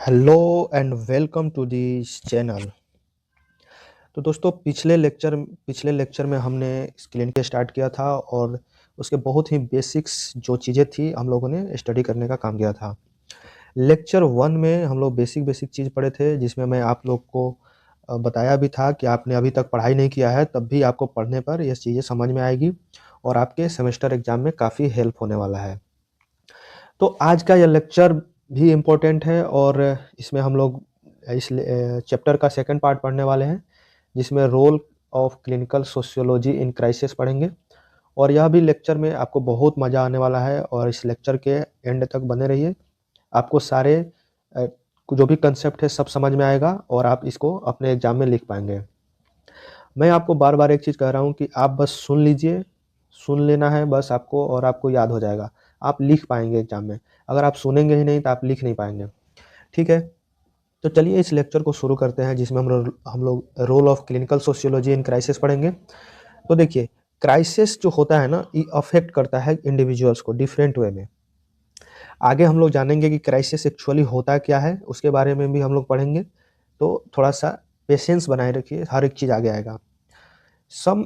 Hello and welcome to this channel. तो दोस्तों पिछले लेक्चर में हमने स्क्रीन के स्टार्ट किया था और उसके बहुत ही बेसिक्स जो चीज़ें थी हम लोगों ने स्टडी करने का काम किया था। लेक्चर 1 में हम लोग बेसिक बेसिक चीज़ पढ़े थे जिसमें मैं आप लोग को बताया भी था कि आपने अभी तक पढ़ाई नहीं किया है तब भी आपको पढ़ने पर ये चीज़ें समझ में आएगी और आपके सेमेस्टर एग्ज़ाम में काफ़ी हेल्प होने वाला है। तो आज का ये लेक्चर भी इम्पोर्टेंट है और इसमें हम लोग इस चैप्टर का सेकंड पार्ट पढ़ने वाले हैं जिसमें role of clinical sociology in crisis पढ़ेंगे और यह भी लेक्चर में आपको बहुत मज़ा आने वाला है और इस लेक्चर के एंड तक बने रहिए। आपको सारे अ, जो भी कंसेप्ट है सब समझ में आएगा और आप इसको अपने एग्ज़ाम में लिख पाएँगे। मैं आपको बार-बार एक चीज़ कह रहा हूँ कि आप बस सुन लीजिए, सुन लेना है बस आपको और आपको याद हो जाएगा। आप लिख पाएँगे एग्ज़ाम में। अगर आप सुनेंगे ही नहीं तो आप लिख नहीं पाएँगे। ठीक है? तो चलिए इस लेक्चर को शुरू करते हैं जिसमें हम लोग role of clinical sociology in crisis पढ़ेंगे। तो देखिए, क्राइसिस जो होता है ना, ये अफ़ेक्ट करता है इंडिविजुअल्स को डिफरेंट वे में। आगे हम लोग जानेंगे कि क्राइसिस एक्चुअली होता क्या है, उसके बारे में भी हम लोग पढ़ेंगे। तो थोड़ा-सा पेशेंस बनाए रखिए, हर एक चीज़ आगे आएगा। सम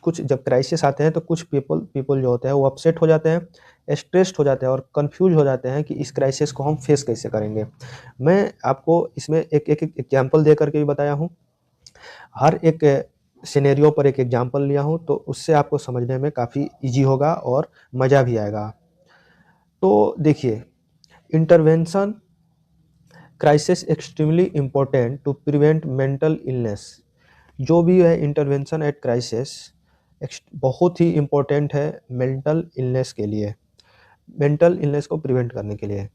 कुछ जब क्राइसिस आते हैं तो कुछ पीपल पीपल जो होते हैं वो अपसेट हो जाते हैं, स्ट्रेस्ड हो जाते हैं और कन्फ्यूज़ हो जाते हैं कि इस क्राइसिस को हम फेस कैसे करेंगे। मैं आपको इसमें एक एग्ज़ाम्पल दे कर के भी बताया हूँ। हर एक सिनेरियो पर एक एग्ज़ाम्पल लिया हूँ, तो उससे आपको समझने में काफ़ी ईज़ी होगा और मज़ा भी आएगा। तो देखिए, intervention crisis extremely important to prevent mental illness. जो भी है इंटरवेंशन एट क्राइसिस बहुत ही इम्पोर्टेंट है मेंटल इलनेस के लिए, मेंटल इलनेस को प्रिवेंट करने के लिए।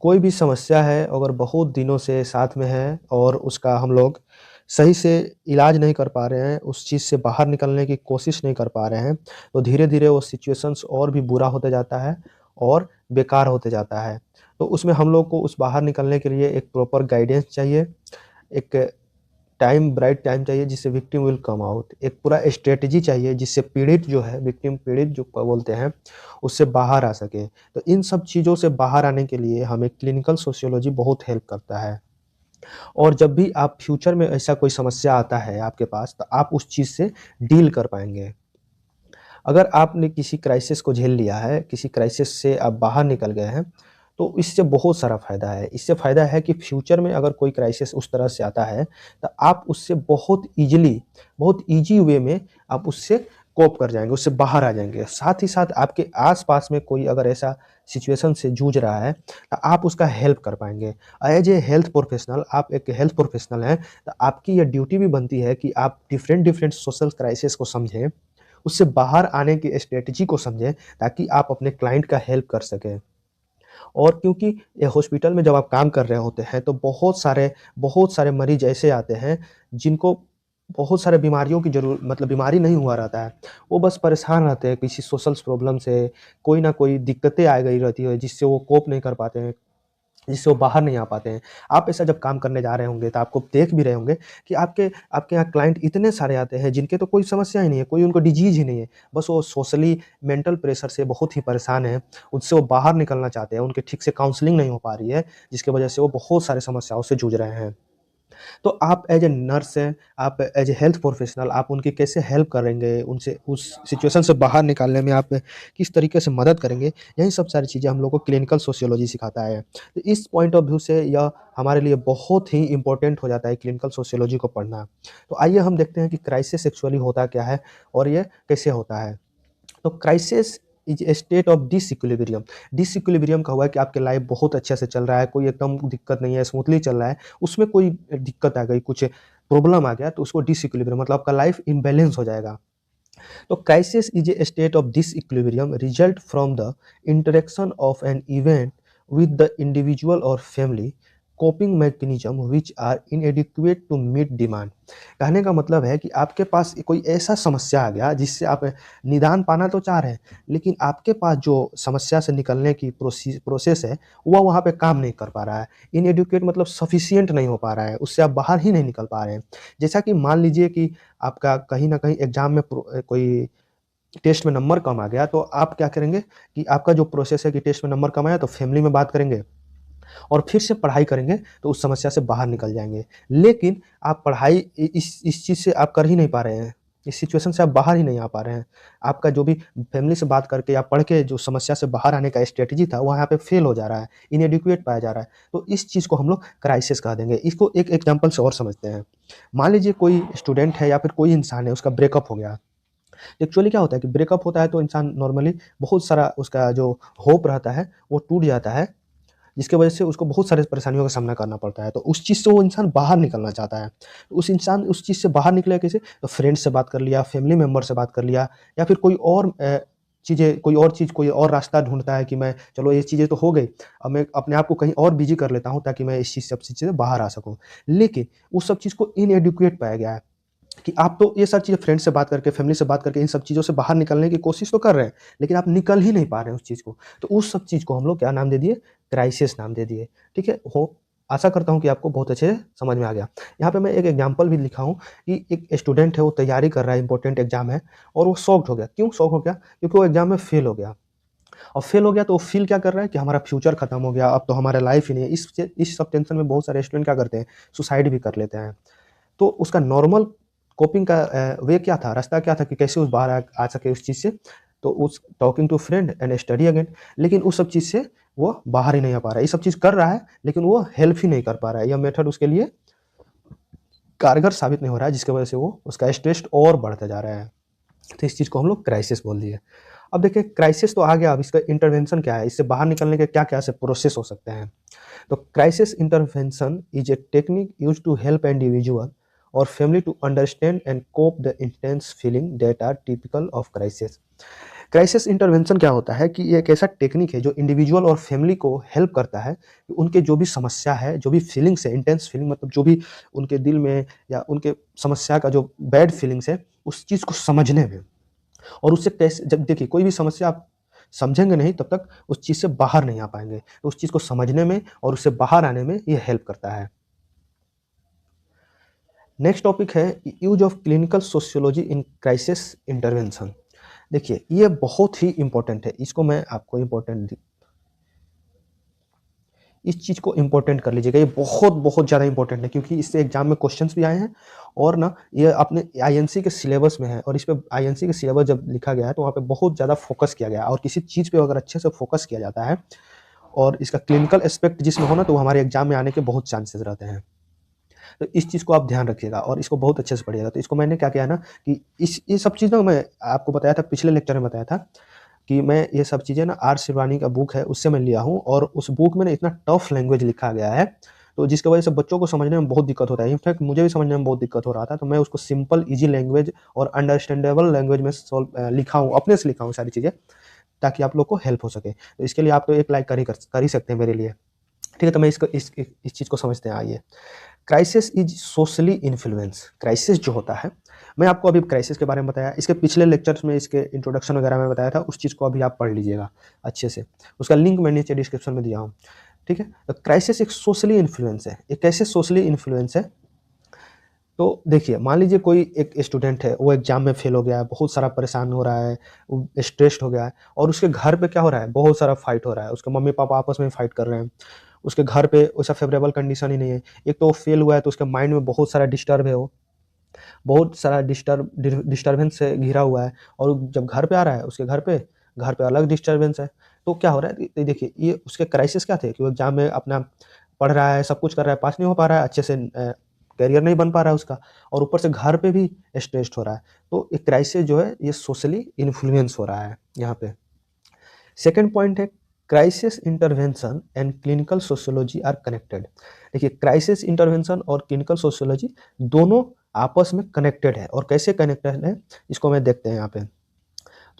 कोई भी समस्या है अगर बहुत दिनों से साथ में है और उसका हम लोग सही से इलाज नहीं कर पा रहे हैं, उस चीज़ से बाहर निकलने की कोशिश नहीं कर पा रहे हैं, तो धीरे-धीरे वो सिचुएशंस और भी बुरा होते जाता है और बेकार होते जाता है। तो उसमें हम लोग को उस बाहर निकलने के लिए एक प्रॉपर गाइडेंस चाहिए, एक ब्राइट टाइम चाहिए जिससे विक्टिम विल कम आउट। एक पूरा स्ट्रैटेजी चाहिए जिससे पीड़ित जो है, विक्टिम पीड़ित जो बोलते हैं, उससे बाहर आ सके। तो इन सब चीज़ों से बाहर आने के लिए हमें क्लिनिकल सोशियोलॉजी बहुत हेल्प करता है। और जब भी आप फ्यूचर में ऐसा कोई समस्या आता है आपके पास, तो आप उस चीज़ से डील कर पाएँगे। अगर आपने किसी क्राइसिस को झेल लिया है, किसी क्राइसिस से आप बाहर निकल गए हैं, तो इससे बहुत सारा फ़ायदा है। इससे फ़ायदा है कि फ्यूचर में अगर कोई क्राइसिस उस तरह से आता है, तो आप उससे बहुत ईज़ी वे में आप उससे कोप कर जाएँगे, उससे बाहर आ जाएँगे। साथ ही साथ आपके आस-पास में कोई अगर ऐसा सिचुएशन से जूझ रहा है, तो आप उसका हेल्प कर पाएँगे। एज़ ए हेल्थ प्रोफ़ेशनल, आप एक हेल्थ प्रोफ़ेशनल हैं, तो आपकी ये ड्यूटी भी बनती है कि आप डिफरेंट-डिफरेंट सोशल क्राइसिस को समझें, उससे बाहर आने की स्ट्रैटेजी को समझें ताकि आप अपने क्लाइंट का हेल्प कर सकें। और क्योंकि ये हॉस्पिटल में जब आप काम कर रहे होते हैं तो बहुत सारे मरीज़ ऐसे आते हैं जिनको बहुत सारे बीमारियों की मतलब बीमारी नहीं हुआ रहता है। वो बस परेशान रहते हैं किसी सोशल्स प्रॉब्लम से, कोई ना कोई दिक्कतें आ गई रहती है जिससे वो कोप नहीं कर पाते हैं। जिससे वो बाहर नहीं आ पाते हैं। आप ऐसा जब काम करने जा रहे होंगे तो आपको देख भी रहे होंगे कि आपके आपके यहाँ क्लाइंट इतने सारे आते हैं जिनके तो कोई समस्या ही नहीं है, कोई उनको डिजीज़ ही नहीं है। बस वो सोशली मेंटल प्रेशर से बहुत ही परेशान हैं, उससे वो बाहर निकलना चाहते हैं, उनकी ठीक से काउंसलिंग नहीं हो पा रही है, जिसकी वजह से वो बहुत सारी समस्याओं से जूझ रहे हैं। तो आप एज़ ए नर्स हैं, आप एज़ ए हेल्थ प्रोफ़ेशनल आप उनकी कैसे हेल्प करेंगे, उनसे उस सिचुएशन से बाहर निकालने में आप किस तरीके से मदद करेंगे, यही सब सारी चीज़ें हम लोग को क्लिनिकल सोशियोलॉजी सिखाता है। तो इस पॉइंट ऑफ व्यू से यह हमारे लिए बहुत ही इम्पोर्टेंट हो जाता है क्लिनिकल सोशियोलॉजी को पढ़ना। तो आइए हम देखते हैं कि क्राइसिस एक्चुअली होता क्या है और ये कैसे होता है। तो crisis is a state of disequilibrium. Disequilibrium का हुआ है कि आपकी लाइफ बहुत अच्छे से चल रहा है, कोई एकदम दिक्कत नहीं है, स्मूथली चल रहा है, उसमें कोई दिक्कत आ गई, कुछ प्रॉब्लम आ गया तो उसको डिसइक्विलिब्रियम मतलब आपका लाइफ इम्बैलेंस हो जाएगा। तो crisis is a state of disequilibrium result from the interaction of an event with the individual और family coping mechanism which are inadequate to meet demand. कहने का मतलब है कि आपके पास कोई ऐसा समस्या आ गया जिससे आप निदान पाना तो चाह रहे हैं, लेकिन आपके पास जो समस्या से निकलने की प्रोसेस है वह वहाँ पे काम नहीं कर पा रहा है। इनएडिक्वेट मतलब सफिशिएंट नहीं हो पा रहा है, उससे आप बाहर ही नहीं निकल पा रहे हैं। जैसा कि मान लीजिए कि आपका कहीं न कहीं एग्ज़ाम में कोई टेस्ट में नंबर कम आ गया, तो आप क्या करेंगे कि आपका जो प्रोसेस है कि टेस्ट में नंबर कम आया तो फैमिली में बात करेंगे और फिर से पढ़ाई करेंगे तो उस समस्या से बाहर निकल जाएँगे। लेकिन आप पढ़ाई इ इस चीज़ से आप कर ही नहीं पा रहे हैं। इस सिचुएशन से आप बाहर ही नहीं आ पा रहे हैं। आपका जो भी फैमिली से बात करके या पढ़ के जो समस्या से बाहर आने का स्ट्रैटेजी था, वो यहाँ पे फेल हो जा रहा है, इनएडिक्वेट पाया जा रहा है। तो इस चीज़ को हम लोग क्राइसिस कह देंगे। इसको एक एग्ज़ाम्पल से और समझते हैं। मान लीजिए कोई स्टूडेंट है या फिर कोई इंसान है, उसका ब्रेकअप हो गया। एक्चुअली क्या होता है कि ब्रेकअप होता है तो इंसान नॉर्मली बहुत सारा उसका जो होप रहता है, वो टूट जाता है। जिसकी वजह से उसको बहुत सारे परेशानियों का सामना करना पड़ता है। तो उस चीज़ से वो इंसान बाहर निकलना चाहता है। तो उस इंसान उस चीज़ से बाहर निकलेगा कैसे? तो फ्रेंड से बात कर लिया, फैमिली मेंबर से बात कर लिया या फिर कोई और रास्ता ढूँढता है कि मैं चलो ये चीज़ें तो हो गई, अब मैं अपने आप को कहीं और बिज़ी कर लेता हूँ ताकि मैं इस चीज़ से बाहर आ सकूँ। लेकिन उस सब चीज़ को इनएडुकेट पाया गया है। कि आप तो ये सब चीज़ें फ्रेंड से बात करके, फैमिली से बात करके इन सब चीज़ों से बाहर निकलने की कोशिश तो कर रहे हैं, लेकिन आप निकल ही नहीं पा रहे हैं उस चीज़ को। तो उस सब चीज़ को हम लोग क्या नाम दे दिए? क्राइसिस नाम दे दिए, ठीक है? आशा करता हूँ कि आपको बहुत अच्छे से समझ में आ गया। यहाँ पे मैं एक एग्ज़ाम्पल भी लिखा हूँ कि एक स्टूडेंट है, वो तैयारी कर रहा है, इम्पोर्टेंट एग्ज़ाम है और वो शॉक्ड हो गया। क्यों शॉक हो गया? क्योंकि वो एग्ज़ाम में फेल हो गया और फेल हो गया तो वो फ़ील क्या कर रहा है कि हमारा फ्यूचर खत्म हो गया, अब तो हमारा लाइफ़ ही नहीं है। इस सब टेंशन में बहुत सारे स्टूडेंट क्या करते हैं? सुसाइड भी कर लेते हैं। तो उसका नॉर्मल कोपिंग का वे क्या था, रास्ता क्या था कि कैसे उस बाहर आ सके उस चीज़ से? तो उस talking to friend and study again. लेकिन उस सब चीज़ से वो बाहर ही नहीं आ पा रहा है। ये सब चीज़ कर रहा है, लेकिन वो हेल्प ही नहीं कर पा रहा है। यह मेथड उसके लिए कारगर साबित नहीं हो रहा है, जिसकी वजह से वो उसका स्ट्रेस और बढ़ता जा रहा है। तो इस चीज़ को हम लोग क्राइसिस बोल दिए। अब देखिए क्राइसिस तो आ गया, अब इसका इंटरवेंशन क्या है? इससे बाहर निकलने के क्या-क्या से प्रोसेस हो सकते हैं? तो crisis intervention is a technique used to help individual or family to understand and cope the intense feeling that are typical of crisis. Crisis intervention क्या होता है कि ये एक ऐसा टेक्निक है जो इंडिविजुअल और फैमिली को हेल्प करता है कि उनके जो भी समस्या है, जो भी फीलिंग्स है, इंटेंस फीलिंग मतलब जो भी उनके दिल में या उनके समस्या का जो बैड फीलिंग्स है, उस चीज़ को समझने में और उससे कैसे जब देखिए कोई भी समस्या आप समझेंगे नहीं तब तक उस चीज़ से बाहर नहीं आ पाएँगे। तो उस चीज़ को समझने में और उससे बाहर आने में ये हेल्प करता है। नेक्स्ट टॉपिक है use of clinical sociology in crisis intervention. देखिए ये बहुत ही इम्पोर्टेंट है। इसको मैं आपको इस चीज़ को इम्पोर्टेंट कर लीजिएगा। ये बहुत ज़्यादा इम्पोर्टेंट है क्योंकि इससे एग्ज़ाम में क्वेश्चन्स भी आए हैं और ना ये अपने आईएनसी के सिलेबस में है और इस पे आईएनसी के सिलेबस जब लिखा गया है तो वहाँ पे बहुत ज़्यादा फ़ोकस किया गया है और किसी चीज़ पे अगर अच्छे से फ़ोकस किया जाता है और इसका क्लिनिकल एस्पेक्ट जिसमें हो ना तो हमारे एग्ज़ाम में आने के बहुत चांसेस रहते हैं। तो इस चीज़ को आप ध्यान रखिएगा और इसको बहुत अच्छे से पढ़िएगा। तो इसको मैंने क्या किया ना कि इस ये सब चीज़ ना मैं आपको बताया था पिछले लेक्चर में बताया था कि मैं ये सब चीज़ें ना आर शिरवानी का बुक है उससे मैं लिया हूँ और उस बुक में ना इतना टफ लैंग्वेज लिखा गया है, तो जिसकी वजह से बच्चों को समझने में बहुत दिक्कत होता है। इनफैक्ट मुझे भी समझने में बहुत दिक्कत हो रहा था, तो मैं उसको सिंपल ईज़ी लैंग्वेज और अंडरस्टैंडेबल लैंग्वेज में लिखा हूँ, अपने से लिखा हूँ सारी चीज़ें, ताकि आप लोग को हेल्प हो सके। तो इसके लिए आप तो एक लाइक कर ही सकते हैं मेरे लिए। ठीक है, तो मैं इसको इस चीज़ को समझते हैं आइए। Crisis is socially influence. Crisis जो होता है, मैं आपको अभी क्राइसिस के बारे में बताया, इसके पिछले लेक्चर्स में इसके इंट्रोडक्शन वगैरह में बताया था, उस चीज़ को अभी आप पढ़ लीजिएगा अच्छे से। उसका लिंक मैं नीचे डिस्क्रिप्शन में दिया हूँ, ठीक है? तो क्राइसिस एक सोशली इन्फ्लुएंस है। ये कैसे सोशली इन्फ्लुएंस है? तो देखिए, मान लीजिए कोई एक स्टूडेंट है, वो एग्ज़ाम में फ़ेल हो गया है, बहुत सारा परेशान हो रहा है, वो स्ट्रेस्ड हो गया है और उसके घर पे क्या हो रहा है, बहुत सारा फाइट हो रहा है, उसके मम्मी-पापा आपस में फाइट कर रहे हैं। उसके घर पे वैसा फ़ेवरेबल कंडीशन ही नहीं है। एक तो वो फ़ेल हुआ है तो उसके माइंड में बहुत सारा डिस्टर्ब है वो, बहुत सारा डिस्टर्बेंस से घिरा हुआ है और जब घर पे आ रहा है, उसके घर पे अलग डिस्टर्बेंस है। तो क्या हो रहा है, देखिए ये उसके क्राइसिस क्या थे कि वो एग्ज़ाम में अपना पढ़ रहा है, सब कुछ कर रहा है, पास नहीं हो पा रहा है, अच्छे से करियर नहीं बन पा रहा है उसका और ऊपर से घर पे भी स्ट्रेस्ड हो रहा है। तो एक क्राइसिस जो है ये सोशली इन्फ्लुएंस हो रहा है यहाँ पे। सेकंड पॉइंट है crisis intervention and clinical sociology are connected. देखिए क्राइसिस इंटरवेंशन और क्लिनिकल सोशियोलॉजी दोनों आपस में कनेक्टेड है और कैसे कनेक्टेड है इसको मैं देखते हैं यहाँ पे।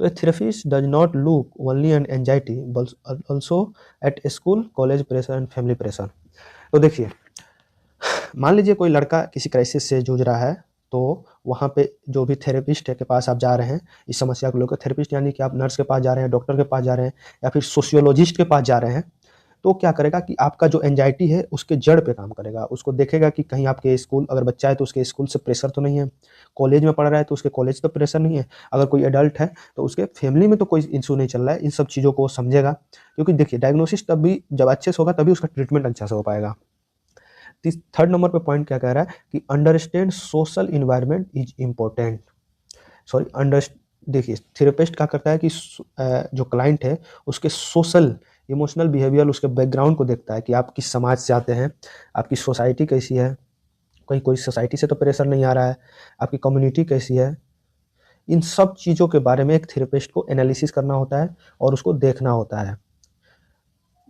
तो a therapist does not look only at anxiety but also at school, college pressure and family pressure। तो देखिए मान लीजिए कोई लड़का किसी क्राइसिस से जूझ रहा है, तो वहाँ पे जो भी थेरेपिस्ट है के पास आप जा रहे हैं, इस समस्या को लेकर थेरेपिस्ट यानी कि आप नर्स के पास जा रहे हैं, डॉक्टर के पास जा रहे हैं या फिर सोशियोलॉजिस्ट के पास जा रहे हैं, तो क्या करेगा कि आपका जो एंग्जायटी है उसके जड़ पे काम करेगा। उसको देखेगा कि कहीं आपके स्कूल अगर बच्चा है तो उसके स्कूल से प्रेशर तो नहीं है, कॉलेज में पढ़ रहा है तो उसके कॉलेज का प्रेशर नहीं है, अगर कोई एडल्ट है तो उसके फैमिली में तो कोई इश्यू नहीं चल रहा है। इन सब चीज़ों को वो समझेगा, क्योंकि देखिए डायग्नोसिस तब भी जब अच्छे से होगा तभी उसका ट्रीटमेंट अच्छा से हो पाएगा। थर्ड नंबर पे पॉइंट क्या कह रहा है कि understand social environment is important. Sorry under देखिए थेरेपिस्ट क्या करता है कि जो क्लाइंट है उसके सोशल इमोशनल बिहेवियर, उसके बैकग्राउंड को देखता है कि आप किस समाज से आते हैं, आपकी सोसाइटी कैसी है, कहीं कोई सोसाइटी से तो प्रेशर नहीं आ रहा है, आपकी कम्युनिटी कैसी है। इन सब चीज़ों के बारे में एक थेरेपिस्ट को एनालिसिस करना होता है और उसको देखना होता है।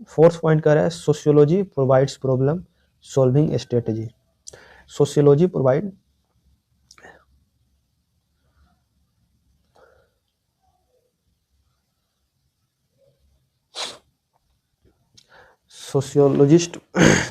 फोर्थ पॉइंट कह रहा है sociology provides problem solving strategy. Sociology provide sociologist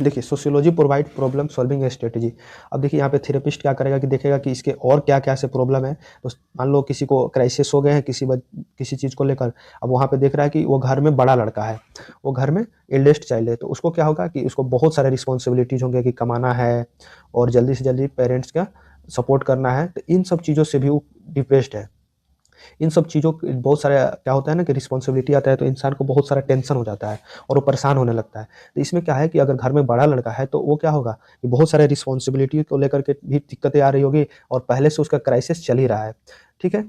देखिए sociology provide problem solving strategy. अब देखिए यहाँ पे थेरेपिस्ट क्या करेगा कि देखेगा कि इसके और क्या क्या से प्रॉब्लम है। तो मान लो किसी को क्राइसिस हो गए हैं किसी चीज़ को लेकर, अब वहाँ पे देख रहा है कि वो घर में बड़ा लड़का है, वो घर में एल्डेस्ट चाइल्ड है, तो उसको क्या होगा कि उसको बहुत सारे रिस्पॉन्सिबिलिटीज होंगे कि कमाना है और जल्दी से जल्दी पेरेंट्स का सपोर्ट करना है। तो इन सब चीज़ों से भी वो डिप्रेस्ड है। इन सब चीज़ों बहुत सारे क्या होता है ना कि रिस्पॉन्सिबिलिटी आता है तो इंसान को बहुत सारा टेंशन हो जाता है और वो परेशान होने लगता है। तो इसमें क्या है कि अगर घर में बड़ा लड़का है तो वो क्या होगा कि बहुत सारे रिस्पॉन्सिबिलिटी को लेकर के भी दिक्कतें आ रही होगी और पहले से उसका क्राइसिस चल ही रहा है। ठीक है,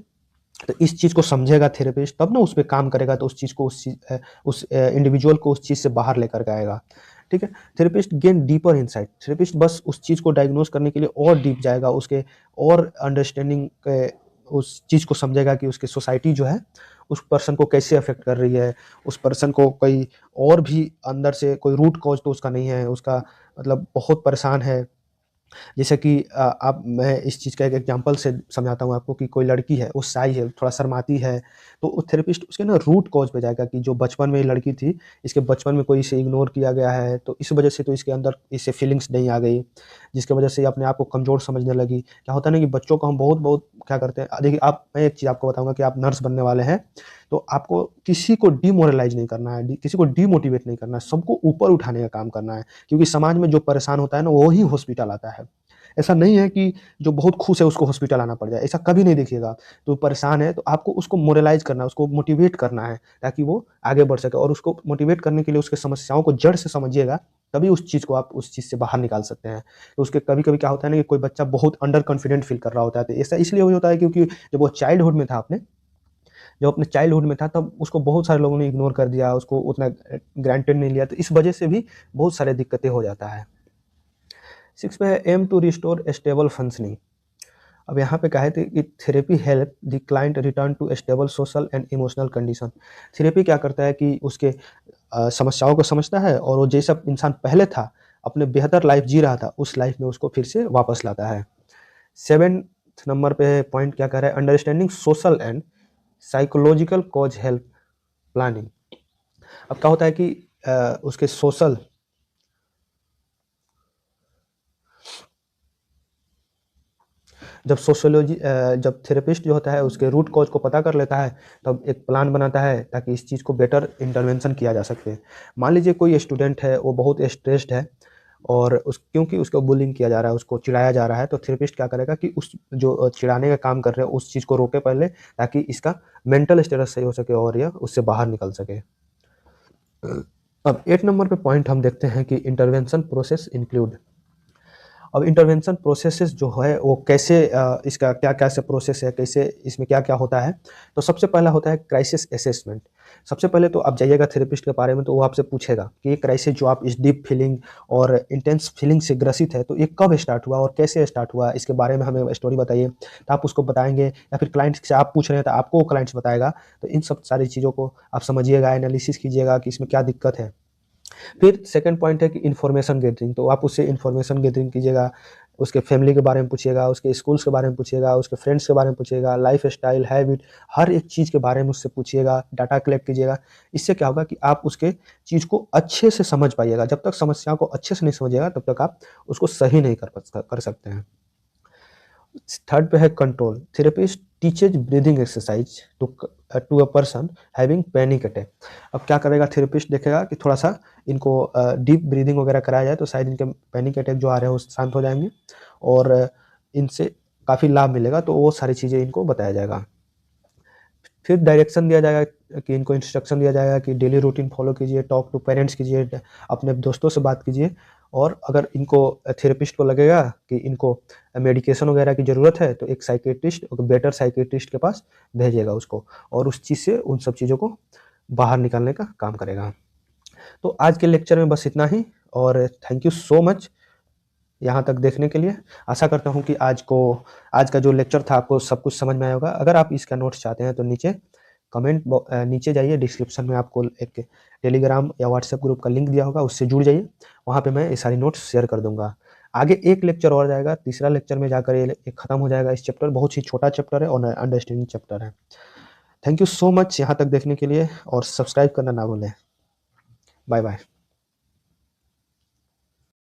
तो इस चीज़ को समझेगा थेरेपिस्ट, तब ना उस पर काम करेगा, तो उस चीज़ को उस इंडिविजुअल को उस चीज़ से बाहर लेकर के आएगा। ठीक है, therapist gain deeper insight. Therapist बस उस चीज़ को डायग्नोज करने के लिए और डीप जाएगा, उसके और अंडरस्टैंडिंग उस चीज़ को समझेगा कि उसकी सोसाइटी जो है उस पर्सन को कैसे अफेक्ट कर रही है, उस पर्सन को कोई और भी अंदर से कोई रूट कॉज तो उसका नहीं है, उसका मतलब बहुत परेशान है। जैसे कि आप मैं इस चीज़ का एक एग्जांपल से समझाता हूँ आपको कि कोई लड़की है, वो शाय है, थोड़ा शर्माती है, तो वो थेरेपिस्ट उसके ना रूट कॉज़ पे जाएगा कि जो बचपन में ये लड़की थी, इसके बचपन में कोई इसे इग्नोर किया गया है, तो इस वजह से तो इसके अंदर इसे फीलिंग्स नहीं आ गई, जिसकी वजह से ये अपने आप को कमज़ोर समझने लगी। क्या होता है ना कि बच्चों को हम बहुत-बहुत क्या करते हैं देखिए आप मैं एक चीज़ आपको बताऊँगा कि आप नर्स बनने वाले हैं, तो आपको किसी को डिमोरलाइज़ नहीं करना है, किसी को डिमोटिवेट नहीं करना है, सबको ऊपर उठाने का काम करना है, क्योंकि समाज में जो परेशान होता है ना, वो ही हॉस्पिटल आता है। ऐसा नहीं है कि जो बहुत खुश है उसको हॉस्पिटल आना पड़ जाए, ऐसा कभी नहीं देखिएगा। तो परेशान है तो आपको उसको मोरलाइज़ करना है, उसको मोटिवेट करना है ताकि वो आगे बढ़ सके, और उसको मोटिवेट करने के लिए उसकी समस्याओं को जड़ से समझिएगा, तभी उस चीज़ को आप उस चीज़ से बाहर निकाल सकते हैं। तो उसके कभी-कभी क्या होता है ना कि कोई बच्चा बहुत अंडर कॉन्फिडेंट फ़ील कर रहा होता है, तो ऐसा इसलिए भी होता है क्योंकि जब वो चाइल्डहुड में था जब अपने चाइल्डहुड में था तब उसको बहुत सारे लोगों ने इग्नोर कर दिया, उसको उतना ग्रांटेड नहीं लिया, तो इस वजह से भी बहुत सारे दिक्कतें हो जाता है। 6 पे है aim to restore stable functioning. अब यहाँ पे क्या है कि therapy help the client return to stable social and emotional condition. Therapy क्या करता है कि उसके समस्याओं को समझता है और वो जैसा इंसान पहले था, अपने बेहतर लाइफ जी रहा था, उस लाइफ में उसको फिर से वापस लाता है। 7th नंबर पे पॉइंट क्या कह रहा है, understanding social and psychological cause help planning. अब क्या होता है कि उसके सोशल जब थेरेपिस्ट जो होता है उसके रूट कॉज को पता कर लेता है, तब एक प्लान बनाता है ताकि इस चीज़ को बेटर इंटरवेंशन किया जा सके। मान लीजिए कोई स्टूडेंट है, वो बहुत स्ट्रेस्ड है और क्योंकि उसको बुलिंग किया जा रहा है, उसको चिढ़ाया जा रहा है, तो थेरेपिस्ट क्या करेगा कि उस जो चिढ़ाने का काम कर रहे हैं उस चीज़ को रोके पहले, ताकि इसका मेंटल स्टेटस सही हो सके और यह उससे बाहर निकल सके। अब 8 नंबर पे पॉइंट हम देखते हैं कि इंटरवेंशन प्रोसेस इंक्लूड। अब इंटरवेंशन प्रोसेसेस जो है वो कैसे इसका क्या-क्या से प्रोसेस है, कैसे इसमें क्या-क्या होता है? तो सबसे पहला होता है क्राइसिस असेसमेंट। सबसे पहले तो आप जाइएगा थेरेपिस्ट के बारे में तो वो आपसे पूछेगा कि ये क्राइसिस जो आप इस डीप फीलिंग और इंटेंस फीलिंग से ग्रसित है, तो ये कब स्टार्ट हुआ और कैसे स्टार्ट हुआ? इसके बारे में हमें स्टोरी बताइए। तो आप उसको बताएँगे या फिर क्लाइंट से आप पूछ रहे हैं तो आपको वो क्लाइंट्स बताएगा। तो इन सब सारी चीज़ों को आप समझिएगा, एनालिसिस कीजिएगा कि इसमें क्या दिक्कत है। फिर सेकंड पॉइंट है कि इन्फॉर्मेशन गैदरिंग, तो आप उससे इन्फॉर्मेशन गैदरिंग कीजिएगा, उसके फैमिली के बारे में पूछिएगा, उसके स्कूल्स के बारे में पूछिएगा, उसके फ्रेंड्स के बारे में पूछिएगा, लाइफ़स्टाइल, हैबिट, हर एक चीज़ के बारे में उससे पूछिएगा, डाटा कलेक्ट कीजिएगा। इससे क्या होगा कि आप उसके चीज़ को अच्छे से समझ पाइएगा। जब तक समस्याओं को अच्छे से नहीं समझिएगा, तब तक आप उसको सही नहीं कर सकते हैं। थर्ड पे है control. Therapist teaches breathing exercise to to a person having panic attack. अब क्या करेगा, थेरेपिस्ट देखेगा कि थोड़ा-सा इनको डीप ब्रीथिंग वगैरह कराया जाए तो शायद इनके पैनिक अटैक जो आ रहे हैं वो शांत हो जाएँगे और इनसे काफ़ी लाभ मिलेगा, तो वो सारी चीज़ें इनको बताया जाएगा। फिर डायरेक्शन दिया जाएगा कि इनको इंस्ट्रक्शन दिया जाएगा कि डेली रूटीन फॉलो कीजिए, टॉक टू पेरेंट्स कीजिए, अपने दोस्तों से बात कीजिए और अगर इनको थेरेपिस्ट को लगेगा कि इनको मेडिकेशन वगैरह की ज़रूरत है, तो एक साइकियाट्रिस्ट, एक बेटर साइकियाट्रिस्ट के पास भेजेगा उसको और उस चीज़ से उन सब चीज़ों को बाहर निकालने का काम करेगा। तो आज के लेक्चर में बस इतना ही और थैंक यू सो मच यहाँ तक देखने के लिए। आशा करता हूँ कि आज का जो लेक्चर था आपको सब कुछ समझ में आया होगा। अगर आप इसका नोट्स चाहते हैं तो नीचे जाइए, डिस्क्रिप्शन में आपको एक टेलीग्राम या व्हाट्सएप ग्रुप का लिंक दिया होगा, उससे जुड़ जाइए। वहाँ पे मैं ये सारी नोट्स शेयर कर दूँगा। आगे एक लेक्चर और जाएगा, तीसरा लेक्चर में जाकर ये खत्म हो जाएगा इस चैप्टर, बहुत ही छोटा चैप्टर है और अंडरस्टैंडिंग चैप्टर है। थैंक यू सो मच यहाँ तक देखने के लिए और सब्सक्राइब करना ना भूलें। Bye bye.